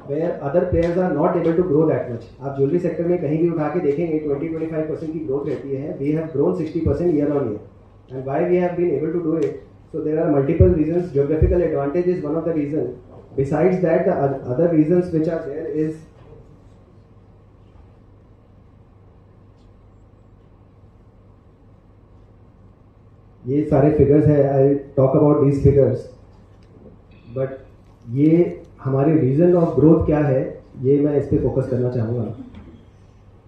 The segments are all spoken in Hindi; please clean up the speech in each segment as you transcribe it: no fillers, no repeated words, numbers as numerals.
where other players are not able to grow that much. आप ज्वेलरी सेक्टर में कहीं भी उठा के देखेंगे 20-25% की ग्रोथ रहती है. We have grown 60% year on year. And why we have been able to do it? So there are multiple reasons. Geographical advantage is one of the reasons. Besides that, the other reasons which are there is ये सारे फिगर्स है. I talk about these figures, but ये हमारे रीजन ऑफ ग्रोथ क्या है ये मैं इस पर फोकस करना चाहूँगा.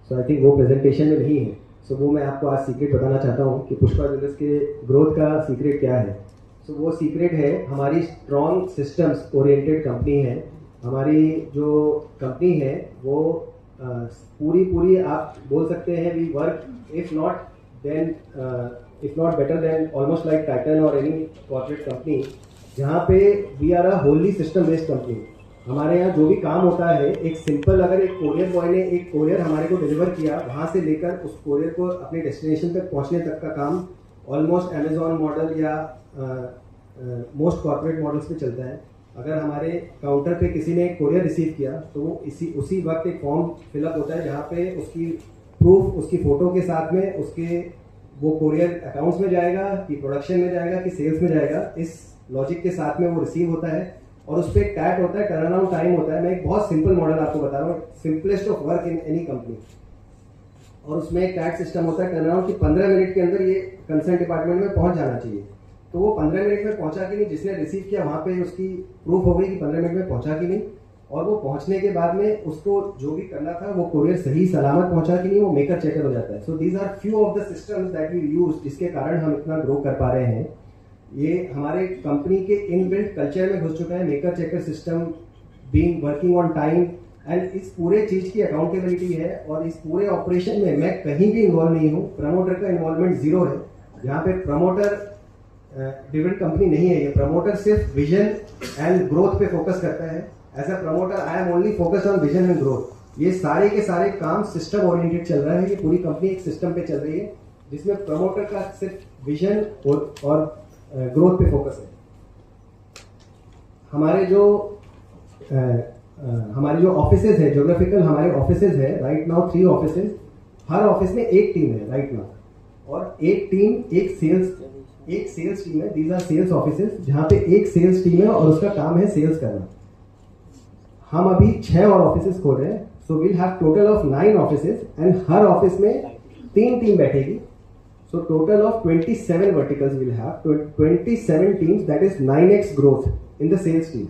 सो आई थिंक वो प्रेजेंटेशन में नहीं है. सो वो मैं आपको आज सीक्रेट बताना चाहता हूँ कि पुष्पा ज्वेलर्स के ग्रोथ का सीक्रेट क्या है. सो वो सीक्रेट है हमारी स्ट्रॉन्ग सिस्टम्स ओरिएंटेड कंपनी है. हमारी जो कंपनी है वो पूरी आप बोल सकते हैं we work if not better then almost like Titan और एनी कॉर्पोरेट कंपनी, जहाँ पे we are a wholly system based company. हमारे यहाँ जो भी काम होता है एक सिंपल, अगर एक कोरियर बॉय ने एक कोरियर हमारे को डिलीवर किया, वहाँ से लेकर उस कोरियर को अपने डेस्टिनेशन तक पहुँचने तक का काम ऑलमोस्ट अमेजॉन मॉडल या मोस्ट कॉर्पोरेट मॉडल्स पे चलता है. अगर हमारे काउंटर पे किसी ने एक कोरियर रिसीव किया तो वो उसी वक्त एक फॉर्म फिलअप होता है जहाँ पे उसकी प्रूफ उसकी फ़ोटो के साथ में उसके वो कोरियर अकाउंट्स में जाएगा कि प्रोडक्शन में जाएगा कि सेल्स में जाएगा. इस लॉजिक के साथ में वो रिसीव होता है और उस पर एक टैग होता है, टर्न अराउंड टाइम होता है. मैं एक बहुत सिंपल मॉडल आपको बता रहा हूँ, simplest of work in any company. और उसमें एक टैग सिस्टम होता है टर्न अराउंड की 15 मिनट के अंदर ये कंसर्न डिपार्टमेंट में पहुंच जाना चाहिए. तो वो 15 मिनट में पहुंचा कि नहीं, जिसने रिसीव किया वहां पे उसकी प्रूफ हो गई कि 15 मिनट में पहुंचा कि नहीं, और वो पहुंचने के बाद में उसको जो भी करना था वो कोरियर सही सलामत पहुंचा कि नहीं, वो मेकर चेकर हो जाता है. So these are few of the systems that we use, जिसके कारण हम इतना ग्रो कर पा रहे हैं. ये हमारे कंपनी के इनबिल्ट कल्चर में घुस चुका है, maker checker system, being working on time. And इस पूरे चीज की अकाउंटेबिलिटी है. और इस पूरे ऑपरेशन में मैं कहीं भी इन्वॉल्व नहीं हूँ. प्रमोटर का इन्वॉल्वमेंट जीरो है. यहाँ पे प्रमोटर डिविडेंड कंपनी नहीं है. ये प्रमोटर सिर्फ विजन एंड ग्रोथ पे फोकस करता है. As a promoter I am only focused on vision and growth. ये सारे के सारे काम सिस्टम ओरिएंटेड चल रहा है. ये पूरी कंपनी एक सिस्टम पे चल रही है जिसमें प्रमोटर का सिर्फ विजन और ग्रोथ पे फोकस है. हमारी जो ऑफिसेज है ज्योग्राफिकल, हमारे ऑफिसेज है राइट नाउ 3 ऑफिसेज. हर ऑफिस में एक टीम है राइट नाउ, और एक सेल्स टीम है. दीज आर सेल्स ऑफिसेज जहाँ पे एक सेल्स टीम है और उसका काम है सेल्स करना. हम अभी 6 और ऑफिसेज खोल रहे हैं. So we'll have total of 9 offices and हर ऑफिस में 3 टीम बैठेगी. So total of 27 verticals will have 27 teams, that is 9x growth in the sales team.